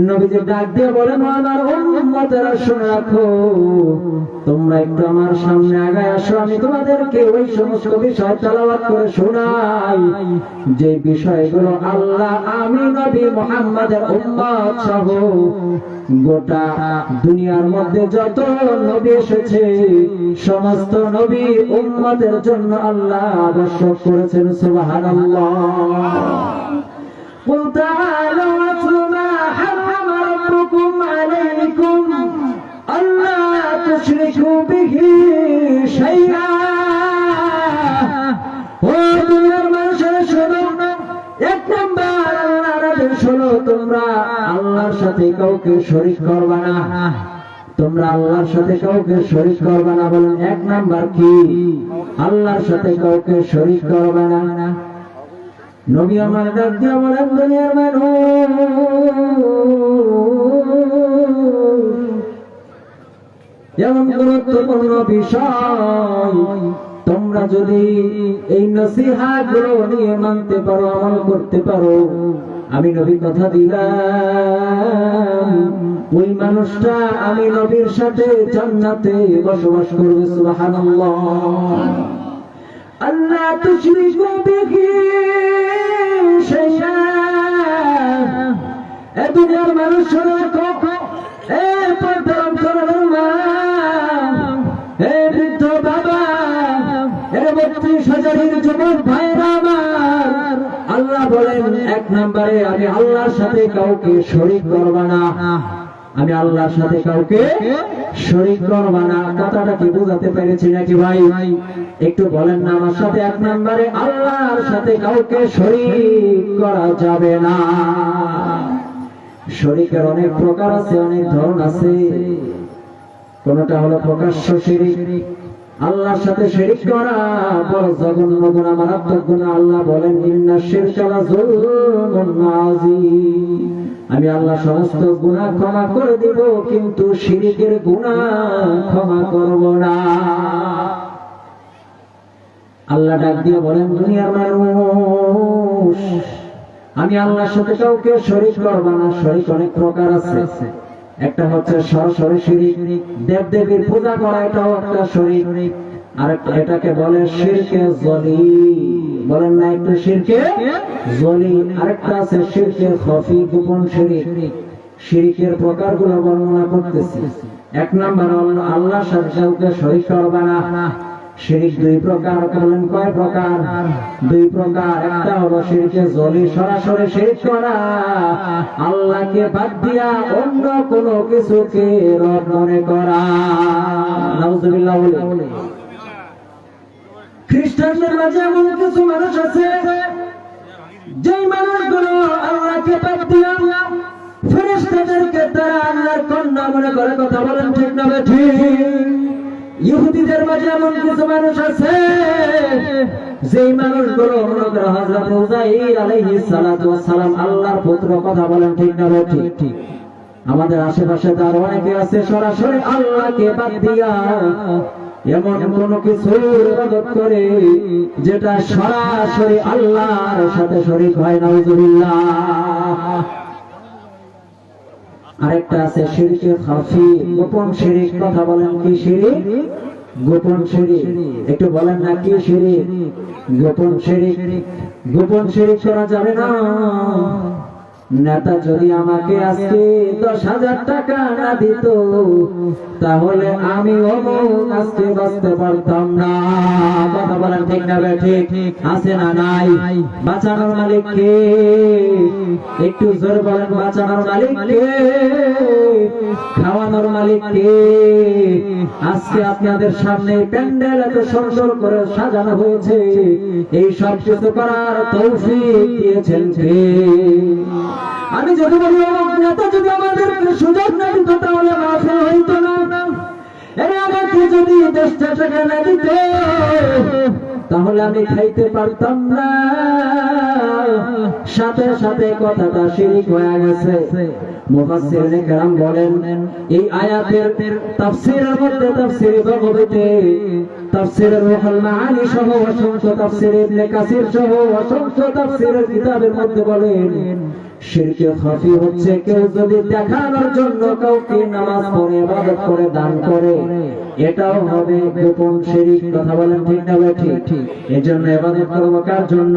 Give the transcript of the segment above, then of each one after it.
নবীজি ডাক দিয়ে বলেন, আমার উম্মতেরা শুনে রাখো, তোমরা একটু আমার সামনে আগায় আসো, আমি তোমাদেরকে ওই সমস্ত বিষয় তেলাওয়াত করে শোনাই যে বিষয়গুলো আল্লাহ আমি নবী মুহাম্মদের উম্মত সহ গোটা দুনিয়ার মধ্যে যত নবী এসেছে সমস্ত নবী উম্মতের জন্য আল্লাহ আবশ্যক করেছেন। সুবহানাল্লাহ। قل تعالوا واتل ما حرم ربكم عليكم ألا تشركوا به شيئا দুনিয়ার মানুষেরা শোনো, এক নাম্বার আল্লাহর আদেশ শোনো, তোমরা আল্লাহর সাথে কাউকে শরীক করবে না, তোমরা আল্লাহর সাথে কাউকে শরীক করবে না। বলেন এক নাম্বার কি? আল্লাহর সাথে কাউকে শরীক করবে না। নবী আমার ডাক দিয়া বলেন, দুনিয়ার মানুষ এমন গুরুত্বপূর্ণ বিষয়, তোমরা যদি এই নসিহত গুলো নিয়ে মানতে পারো, আমল করতে পারো, আমি নবী কথা দিলাম ওই মানুষটা আমি নবীর সাথে জান্নাতে বসবাস করবে। সুবহানাল্লাহ। আল্লাহ তুশরিকু বিহি শাইআ। এ দুনিয়ার মানুষ শোনো, এ পর্দার অন্তরালের মা, এ বৃদ্ধ বাবা, এ ৩২,০০০ যুবক ভাইরা আমার, আল্লাহ বলেন এক নম্বরে আমি আল্লাহর সাথে কাউকে শরীক করব না, আমি আল্লাহর সাথে কাউকে শরীক করব না। কথাটা কি বুঝাতে পেরেছি নাকি ভাই? একটু বলেন না আমার সাথে। এক নম্বরে আল্লাহর সাথে কাউকে শরীক করা যাবে না। শরীকের অনেক প্রকার আছে, অনেক ধরন আছে। কোনটা হলো প্রকাশ্য শিরিক, আল্লাহর সাথে শিরিক করা বড় জঘন্য গুনাহ, মারাত্মক গুনাহ। আল্লাহ বলেন, ইন্নাশ শিরকা লাযুলমুন আযীম। আমি আল্লাহ সমস্ত গুনাহ ক্ষমা করে দিব, কিন্তু শিরিকের গুনাহ ক্ষমা করব না। আল্লাহ ডাক দিয়ে বলেন, দুনিয়ার মানুষ আমি আল্লাহর সাথে কাউকে শরীক করব না। শরীক অনেক প্রকার আছে। একটা হচ্ছে সরাসরি শিরিক, দেবদেবীর পূজা করা, এটাও একটা শরীক। আর এটাকে বলে শিরকে জলি। বলেন না একটু শিরকে জলি। আরেকটা আছে শিরকে খফি, গোপন শিরিক। শিরিকের প্রকারগুলো বর্ণনা করতেছি। এক নাম্বার হলো আল্লাহর সাথে কাউকে শরীক করবে না। শিরিক দুই প্রকার। বলেন কয় প্রকার? দুই প্রকার। একটা হলো শিরকে জলি, সরাসরি শিরিক করা, আল্লাহকে বাদ দিয়া অন্য কোনো কিছুকে রব মনে করা। নাউযুবিল্লাহ বলে। খ্রিস্টানদের মাঝে এমন কিছু মানুষ আছে যেই মানুষগুলো আল্লাহকে বাদ দিয়া ফেরেশতাদেরকে তারা আল্লাহর কন্যা মনে করে। কথা বলেন ঠিক না ঠিক? ইহুদিদের মাঝে এমন কিছু মানুষ আছে যেই মানুষগুলো মনে করে হযরত উযাইর আলাইহিস সালাতু ওয়াস সালাম আল্লাহর পুত্র। কথা বলেন ঠিক না ঠিক? আমাদের আশেপাশে তার অনেকে আছে সরাসরি আল্লাহকে বাদ দিয়া এমন কোন কিছুর ইবাদত করে যেটা সরাসরি আল্লাহর সাথে শরীক হয়। নাউযুবিল্লাহ। আরেকটা আছে শিরকে খাফি, গোপন শিরিক। কথা বলেন কি শিরিক? গোপন শিরিক। একটু বলেন না কি শিরিক? গোপন শিরিক। গোপন শিরিক করা যাবে না। নেতা যদি আমাকে আজকে 10,000 টাকা না দিত তাহলে আমি আজকে বাঁচতে পারতাম না। কথা বলেন ঠিক না ঠিক? আছে না নাই? বাঁচানোর মালিক কে? একটু জোরে বলেন, বাঁচানোর মালিক কে? খাওয়ানোর মালিক কে? আজকে আপনাদের সামনে প্যান্ডেল এত সুন্দর করে সাজানো হয়েছে, এই সব কিছু করার তৌফিক দিয়েছেন কে? আমি যদি বলি নেতা যদি আমাদেরকে সুযোগ না দিত তাহলে মাফি হইতো না। আমাকে যদি 10টা টাকা না দিত তাহলে আমি খাইতে পারতাম না। সাথে সাথে কথাটা শিরিক হয়ে গেছে। মুফাসসিরিনে কেরাম বলেন, এই আয়াতের তাফসীরের মধ্যে তাফসীরে বাগাবীতে, তাফসীরে রুহুল মাআনি সহ অসংখ্য তাফসীর, ইবনে কাসির সহ অসংখ্য তাফসীরের কিতাবের মধ্যে বলেন শিরকে খাফি হচ্ছে কেউ যদি দেখানোর জন্য কাউকে নামাজ পড়ে ইবাদত করে দান করে, এটাও হবে গোপন শিরক। কথা বলেন ঠিক না ঠিক? এজন্য ইবাদত করব কার জন্য?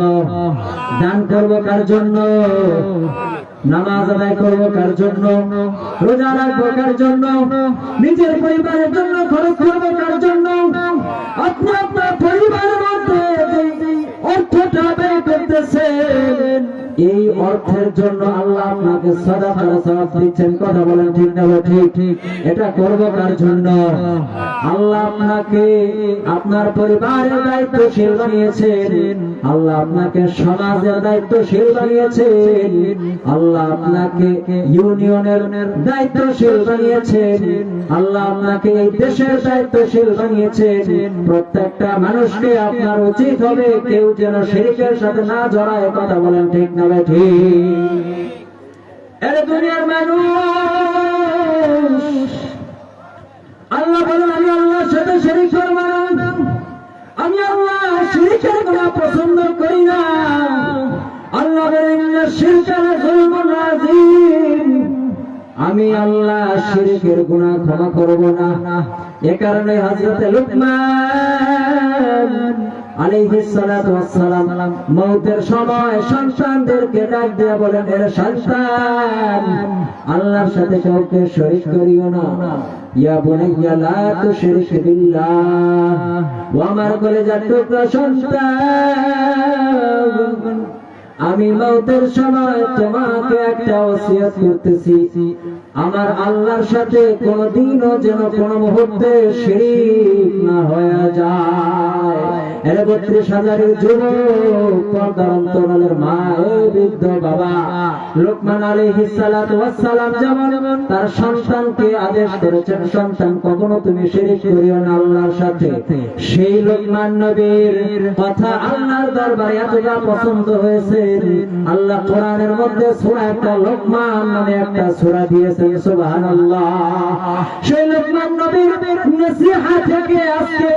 দান করব কার জন্য? নামাজ আদায় করব কার জন্য? রোজা রাখবো কার জন্য? নিজের পরিবারের জন্য খরচ করব কার জন্য? আপনি আপনার পরিবারের মধ্যে অর্থটা ব্যয় করতেছেন, এই অর্থের জন্য আল্লাহ আপনাকে সাদাকার সওয়াব দিচ্ছেন। কথা বলেন ঠিক না ঠিক? এটা করব কার জন্য? আল্লাহ আপনাকে আপনার পরিবারের দায়িত্বশীল বানিয়েছেন, আল্লাহ আপনাকে সমাজের দায়িত্বশীল বানিয়েছেন, আল্লাহ আপনাকে ইউনিয়নের দায়িত্বশীল বানিয়েছেন, আল্লাহ আপনাকে এই দেশের দায়িত্বশীল বানিয়েছেন। প্রত্যেকটা মানুষকে আপনার উচিত হবে কেউ যেন শিরকের সাথে না জড়ায়। কথা বলেন ঠিক না ঠিক? এর দুনিয়ার মানুষ আল্লাহ বলেন আমি আল্লাহর সাথে শিরক করব না, আমি আল্লাহ শিরকের গুনাহ পছন্দ করি না। আল্লাহ বলেন ইন্না শিরকা লাযুলমুন আযীম, আমি আল্লাহ শিরকের গুনাহ ক্ষমা করব না। এ কারণে হযরত লুকমান আলাইহিস সালাতু ওয়াস সালাম মওতের সময় সন্তানদেরকে ডাক দিয়ে বলেন, এর সন্তান আল্লাহর সাথে কাউকে শরীক করিও না। ইয়া বুনাইয়া লা তুশরিক বিল্লাহ, ও আমার কলেজার টুকরা সন্তান, আমি মওতের সময় তোমাকে একটা ওসিয়ত করতেছি, আমার আল্লাহর সাথে কোনদিনও যেন কোনো মুহূর্তে শিরক না হয়ে যায়। এর ৩২,০০০ যুবক, পর্দার অন্তরালের মা, বৃদ্ধ বাবা লোকমান আলাইহিস সালাতু ওয়াস সালাম যেমন তার সন্তানকে আদেশ করেছেন, সন্তান কখনো তুমি শিরক করিও না আল্লাহর সাথে, সেই লোকমান নবীর কথা আল্লাহর দরবারে এতটা পছন্দ হয়েছে, আল্লাহ কোরআনের মধ্যে সূরা একটা লোকমান নামে একটা সূরা দিয়েছেন। সুবহানাল্লাহ। সেই লোকমান নবীর নসিহত থেকে আজকে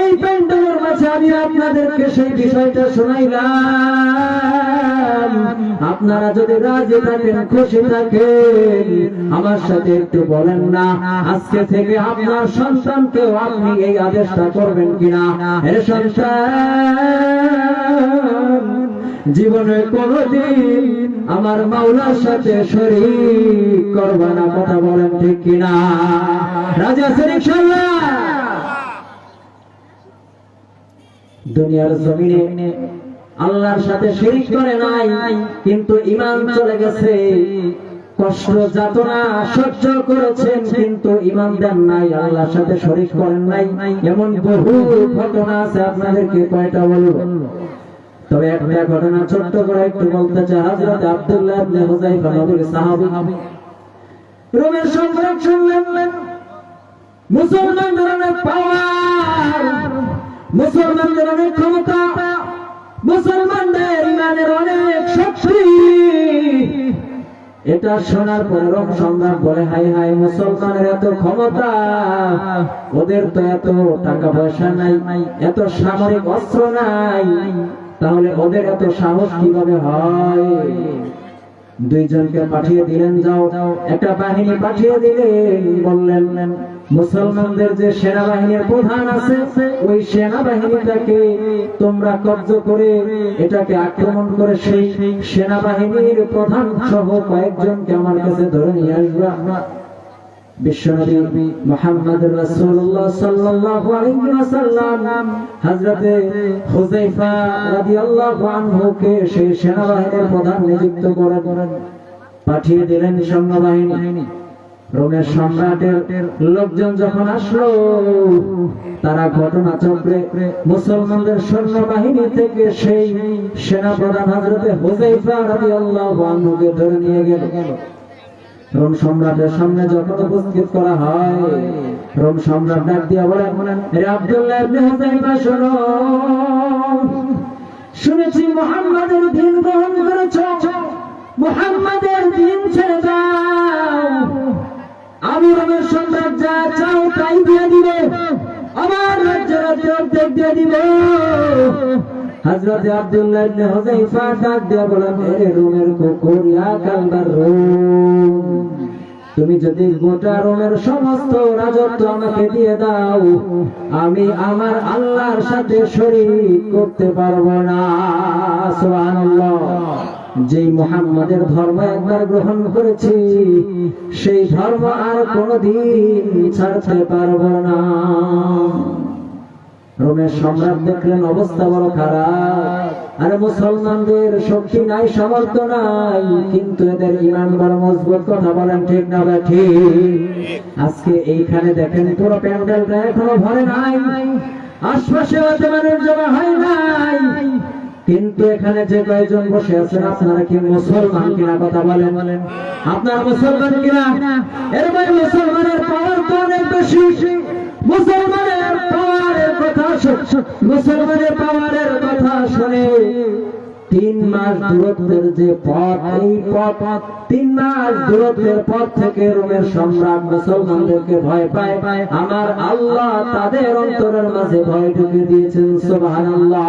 এই প্যান্ডেলের মাঝে আমি আপনাদেরকে সেই বিষয়টা শোনাইলাম। আপনারা যদি রাজি থাকেন, খুশি থাকেন, আমার সাথে একটু বলেন না, আজকে থেকে আপনার সন্তানকেও আপনি এই আদেশটা করবেন কিনা? এর সন্তান জীবনে কোনদিন আমার মাওলার সাথে শরীক করবে না। কথা বলেন ঠিক কিনা? রাজি আছেন ইনশাআল্লাহ? দুনিয়ার জমিনে আল্লাহর সাথে শিরক করে নাই, কিন্তু ঈমান চলে গেছে, কষ্ট যাতনা সহ্য করেছেন, কিন্তু ঈমান দেন নাই, আল্লাহর সাথে শরীক করেন নাই। এমন বহু ঘটনা আছে, আপনাদেরকে কয়টা বলবো? তবে একটা ঘটনা ছোট্ট করে একটু বলতে চাই। হযরত আব্দুল্লাহ ইবনে হুযায়ফা নবীর সাহাবী, রোমের সম্রাট শুনলেন মুসলমানদের অনেক পাওয়ার, মুসলমানদের অনেক ক্ষমতা, মুসলমানদের ঈমানের অনেক শক্তি। এটা শোনার পরে রোম সম্রাট বলে, হাই হাই, মুসলমানের এত ক্ষমতা, ওদের তো এত টাকা পয়সা নাই, এত সামরিক অস্ত্র নাই, তাহলে ওদের এত সাহস কিভাবে হয়? দুইজনকে পাঠিয়ে দিলেন, যাও একটা বাহিনী পাঠিয়ে দিলেন, বললেন মুসলমানদের যে সেনাবাহিনীর প্রধান আছে, ওই সেনাবাহিনীটাকে তোমরা কব্জ করে এটাকে আক্রমণ করে সেই সেনাবাহিনীর প্রধান সহ কয়েকজনকে আমার কাছে ধরে নিয়ে আসবা। বিশ্বনবী মুহাম্মদুর রাসূলুল্লাহ সাল্লাল্লাহু আলাইহি ওয়াসাল্লাম হযরত হুযায়ফা রাদিয়াল্লাহু আনহুকে সেই সেনাবাহিনীর প্রধান নিযুক্ত করেন, পাঠিয়ে দিলেন সৈন্যবাহিনী। রোমের সম্রাটের লোকজন যখন আসলো, তারা ঘটনাচক্রে মুসলমানদের সৈন্যবাহিনী থেকে সেই সেনাপ্রধান হযরত হুযায়ফা রাদিয়াল্লাহু আনহুকে ধরে নিয়ে গেল। রোম সম্রাটের সামনে যখন উপস্থিত করা হয়, রোম সম্রাট ডাক দিয়া বলেন, হে আব্দুল্লাহ ইবনে হুযায়ফা, শোনো, শুনেছি মুহাম্মাদের দ্বীন গ্রহণ করেছো, মুহাম্মাদের দ্বীন ছেড়ে দাও, আমি রোমের সম্রাট যা চাও তাই দিয়ে দিব, আমার রাজ্যের অর্ধেক দিয়ে দিব, হযরত আব্দুল্লাহ ইবনে হুযায়ফা ডাক দিয়ে বলেন, এ রোমের কুকুর, ইয়া কালবার রোম, তুমি যদি গোটা রোমের সমস্ত রাজত্ব আমাকে দিয়ে দাও, আমি আমার আল্লাহর সাথে শরীক করতে পারবো না। সুবহানাল্লাহ। যেই মুহাম্মাদের ধর্ম একবার গ্রহণ করেছি, সেই ধর্ম আর কোনোদিন ছাড়তে পারবো না। রোমের সম্রাট দেখলেন অবস্থা বড় খারাপ, আর মুসলমানদের শক্তি নাই, সামর্থ্য নাই, কিন্তু এদের ঈমান বড় মজবুত। কথা বলেন ঠিক না ঠিক? আজকে এইখানে দেখেন পুরো প্যান্ডেলটা এখনো ভরে নাই, আশপাশে মানুষ জমা হয় নাই, কিন্তু এখানে যে কয়েকজন বসে আছেন আপনারা কি মুসলমান কিনা? কথা বলেন, আপনারা মুসলমান কিনা? এর মানে মুসলমানের পাওয়ার তো অনেক বেশি। মুসলমানের পাওয়ারের কথা শুনে 3 মাস দূরত্বের যে পথ, এই পথ 3 মাস দূরত্বের পথ থেকে রোমের সম্রাট মুসলমানদেরকে ভয় পায়। আমার আল্লাহ তাদের অন্তরের মাঝে ভয় ঢুকে দিয়েছেন। সুবহানাল্লাহ।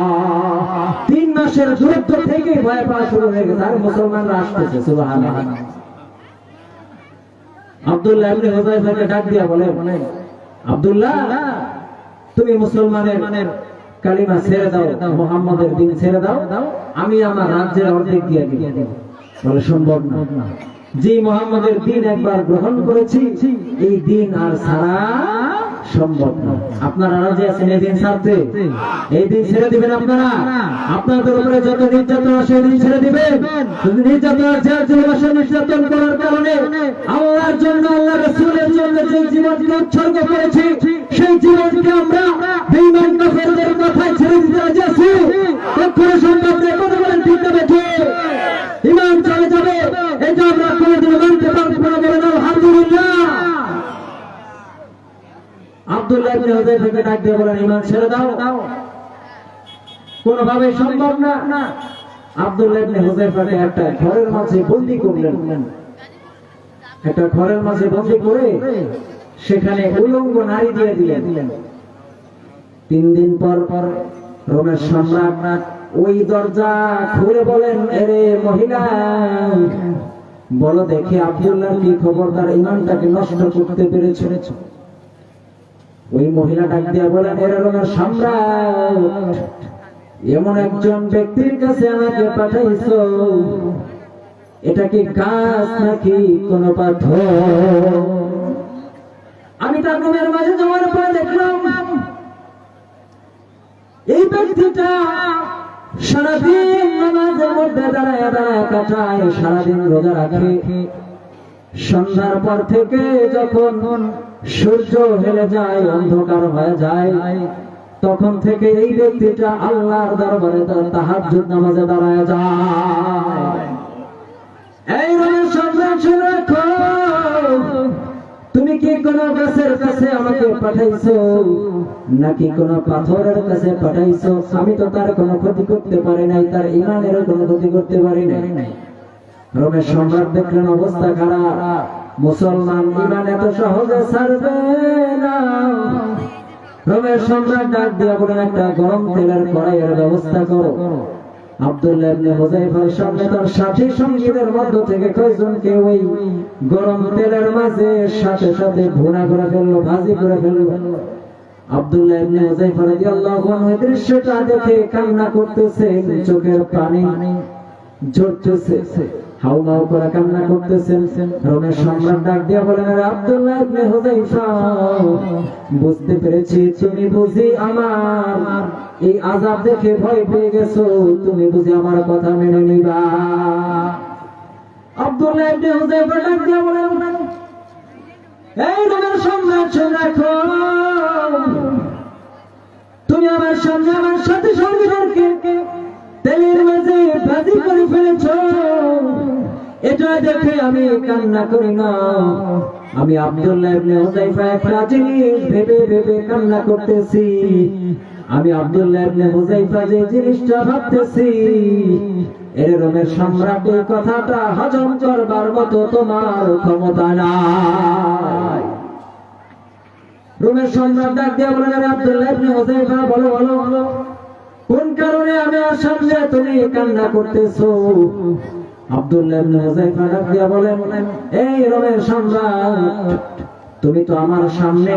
3 মাসের দূরত্ব থেকে ভয় পাওয়া শুরু হয়ে গেছে, আর মুসলমানরা আসতেছে। সুবহানাল্লাহ। আব্দুল্লাহ ইবনে হুযায়ফাকে ডাক দিয়া বলে, আব্দুল্লাহ, তুমি মুসলমানের কালিমা ছেড়ে দাও, মুহাম্মাদের দিন ছেড়ে দাও, আমি আমার রাজ্যের অর্ধেক দিয়ে দেব। বলে, সম্ভব না, যে মুহাম্মাদের দিন একবার গ্রহণ করেছি, এই দিন আর ছাড়া সম্ভব না। আপনারা রাজি আছেন এই দিন ছাড়তে? এই দিন ছেড়ে দিবেন আপনারা? আপনাদের উপরে যত নির্যাতন আসে এই দিন ছেড়ে দিবেন? যদি নির্যাতন নির্যাতন করার কারণে আল্লাহর জন্য, আল্লাহ রাসূলের জন্য যে জীবনকে উৎসর্গ করেছি, সেই জীবনকে আমরা বেঈমান কাফেরদের কথায় ছেড়ে দিতে রাজি আছি? কখনো সম্ভব নয়। কথা বলেন ঠিক না ঠিক? ঈমান চলে যাবে, এটা আমরা কোনোদিন মানতে পারবো না। বলেন আলহামদুলিল্লাহ। আব্দুল্লাহ ইবনে হুযায়ফাকে ডাক দিয়ে বলেন, ঈমান ছেড়ে দাও, কোনোভাবে সম্ভব না। আব্দুল্লাহ ইবনে হুযায়ফাকে একটা ঘরের মাঝে বন্দী করলেন। একটা ঘরের মাঝে বন্দী করে সেখানে উলঙ্গ নারী দিয়ে দিলেন। 3 দিন পর রোমের সম্রাট ওই দরজা খুলে বলেন, এরে মহিলা, বলো দেখি আব্দুল্লাহর কি খবর, তার ঈমানটাকে নষ্ট করতে পেরেছ? ওই মহিলা ডাক দিয়া বলেন, এরা রোমের সম্রাট, এমন একজন ব্যক্তির কাছে আমাকে পাঠাইছো, এটা কি গাছ নাকি কোন পাথর? আমি তার রুমের মাঝে যাওয়ার পরে দেখলাম এই ব্যক্তিটা সারাদিন নামাজের মধ্যে দাঁড়ায় কাটায়, সারাদিন রোজা রাখে। সন্ধ্যার পর থেকে যখন সূর্য হেলে যায়, অন্ধকার হয়ে যায়, তখন থেকে এই ব্যক্তিটা আল্লাহর দরবারে তাহাজ্জুদ নামাজে দাঁড়ায় যায়। এই রোমের সম্রাট, রাখো, তুমি কি কোন গাছের কাছে আমাকে পাঠাইছো নাকি কোন পাথরের কাছে পাঠাইছো? আমি তো তার কোনো ক্ষতি করতে পারি নাই, তার ঈমানেরও কোনো ক্ষতি করতে পারি নাই। রোমের সম্রাট দেখলেন অবস্থা খারাপ, মুসলমান ঈমান এত সহজে ছাড়বে না। রোমের সম্রাট ডাক দিয়া বলেন, একটা গরম তেলের কড়াইয়ের ব্যবস্থা করো। আব্দুল্লাহ ইবনে হুযায়ফার সামনে তার সাথী সঙ্গীদের মধ্য থেকে কয়েকজনকে ওই গরম তেলের মাঝে সাথে সাথে ভুনা করে ফেললো, ভাজি করে ফেললো। আব্দুল্লাহ ইবনে হুযায়ফা রাদিয়াল্লাহু আনহু দৃশ্যটা দেখে কান্না করতেছেন, চোখের পানি ঝরতেছে, হাউমাউ করে কান্না করতেছেন। রোমের সম্রাট ডাক দিয়া বলেন, আব্দুল্লাহ ইবনে হুযায়ফা, বুঝতে পেরেছি তুমি বুঝি আমার এই আযাব দেখে ভয় পেয়ে গেছো, তুমি বুঝি আমার কথা মেনে নিবা। আব্দুল্লাহ ইবনে হুযায়ফা ডাক দিয়া বলেন, এই রোমের সম্রাট, রাখো, তুমি আমার সামনে আমার সাথে সঙ্গীদেরকে তেলের মাঝে ভাজি করে ফেলেছ, এটা দেখে আমি কান্না করি না। আমি আব্দুল্লাহ ইবনে হুযায়ফা একটা জিনিস ভেবে ভেবে কান্না করতেছি। আমি আব্দুল্লাহ ইবনে হুযায়ফা যে জিনিসটা ভাবতেছি, এর রোমের সম্রাট এই কথাটা হজম করবার মতো তোমার ক্ষমতা নাই। রোমের সম্রাট ডাক দিয়ে বলেন, আব্দুল্লাহ ইবনে হুযায়ফা, বলো বলো, কোন কারণে আমার সামনে তুমি কান্না করতেছো? আব্দুল্লাহ ইবনে হুযায়ফা ডাক দিয়া বলেন, এই রোমের সম্রাট, তুমি তো আমার সামনে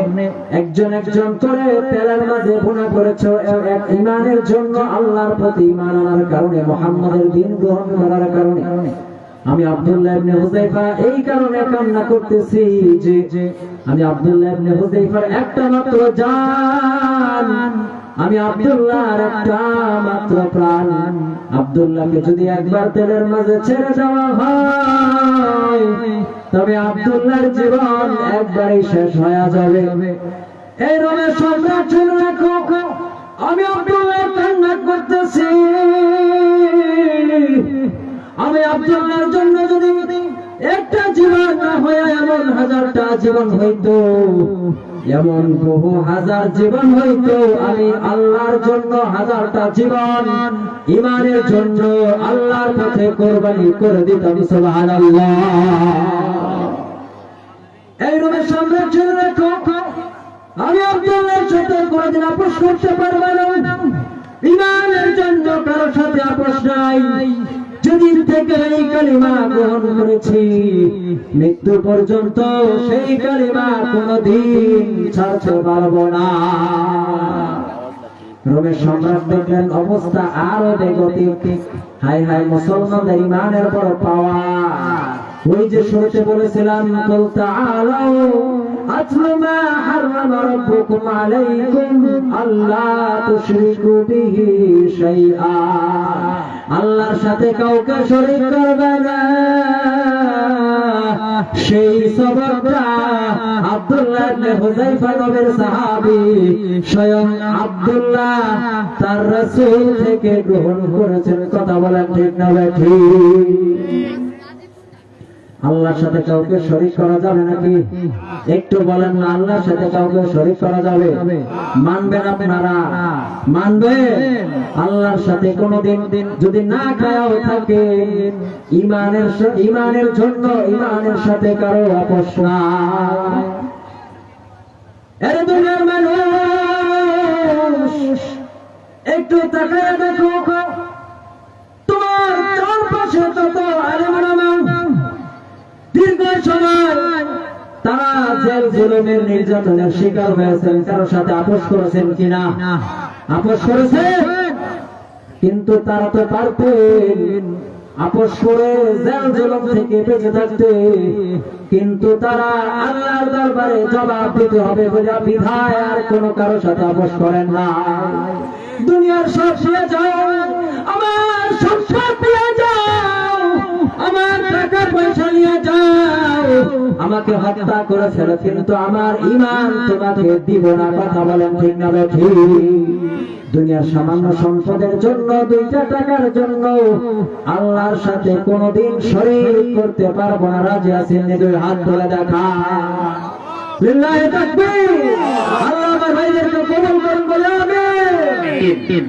একজন একজন করে তেলের মাঝে ভুনা করেছো এক ঈমানের জন্য, আল্লাহর প্রতি ঈমান আনার কারণে, মুহাম্মাদের দ্বীন গ্রহণ করার কারণে। আমি আব্দুল্লাহ ইবনে হুযায়ফা এই কারণে কান্না করতেছি যে আমি আব্দুল্লাহ ইবনে হুযায়ফার একটা মাত্র জান, আমি আব্দুল্লাহর একটা মাত্র প্রাণ। আব্দুল্লাহকে যদি একবার তেলের মাঝে ছেড়ে দেওয়া হয় তবে আব্দুল্লাহর জীবন একবারই শেষ হয়ে যাবে। এই রোমের সম্রাট শুনে রাখো, আমি আব্দুল্লাহ কান্না করতেছি। আমি আব্দুল্লাহর জন্য যদি একটা জীবন না হয়ে এমন হাজারটা জীবন হইতো, এমন বহু হাজার জীবন হইতো, আমি আল্লাহর জন্য হাজারটা জীবন ঈমানের জন্য আল্লাহর পথে কোরবানি করে দিতাম। সুবহানাল্লাহ। এই রোমের সম্রাট শুনে রাখো, আমি আব্দুল্লাহর সাথে কোনদিন আপোষ করতে পারবো না। ঈমানের জন্য কারোর সাথে আপোষ নাই। যেদিন থেকে এই কালিমা গ্রহণ করেছি মৃত্যু পর্যন্ত সেই কালিমা কোনদিন ছাড়তে পারবো না। রোমের সম্রাট দেখলেন অবস্থা আরো বেগতিক। হায় হায়, মুসলমানদের ঈমানের বড় পাওয়ার। ওই যে শুরুতে বলেছিলাম, কুল তাআলাউ আতলু মা হারামা রাব্বুকুম আলাইকুম আল্লা তুশরিকু বিহি শাইআ। আল্লাহর সাথে কাউকে শরীক করবে না। সেই সবকটা আব্দুল্লাহ ইবনে হুযায়ফা নবীর সাহাবী স্বয়ং আব্দুল্লাহ তার রাসূল থেকে গ্রহণ করেছেন। কথা বলেন ঠিক না ঠিক? আল্লাহর সাথে কাউকে শরীক করা যাবে নাকি? একটু বলেন না, আল্লাহর সাথে কাউকে শরীক করা যাবে? মানবেন আপনারা? মানবেন? আল্লাহর সাথে কোনদিন যদি না খায়াও থাকে, ঈমানের জন্য ঈমানের সাথে কারো আপোষ নাই। এর দুনিয়ার মানুষ, একটু তাকায় দেখো, তোমার চারপাশে তত আলেম ওলামা দীর্ঘ সময় তারা জেল জুলুমের নির্যাতনের শিকার হয়েছেন। কারোর সাথে আপোষ করেছেন কিনা? আপোষ করেছেন। কিন্তু তারা তো পারতেন আপোষ করে জেল জুলুম থেকে বেঁচে থাকতে, কিন্তু তারা আল্লাহর দরবারে জবাব দিতে হবে বলে বিধায় আর কোনো কারোর সাথে আপোষ করেন না। দুনিয়ার সব নিয়ে যাও, আমার সম্পদ নিয়ে যাও, আমার টাকা পয়সা নিয়ে যাও, আমাকে হত্যা করে ফেলো, কিন্তু আমার ঈমান তোমাকে দিব না। কথা বলেন ঠিক না ঠিক? দুনিয়ার সামান্য সম্পদের জন্য, দুইটা টাকার জন্য আল্লাহর সাথে কোনদিন শরীক করতে পারবো না। রাজি আছেন? দুই হাত তুলে দেখা। লিল্লাহি তাকবীর। আল্লাহ আমার ভাইদেরকে কবুল করুন বলে আমিন।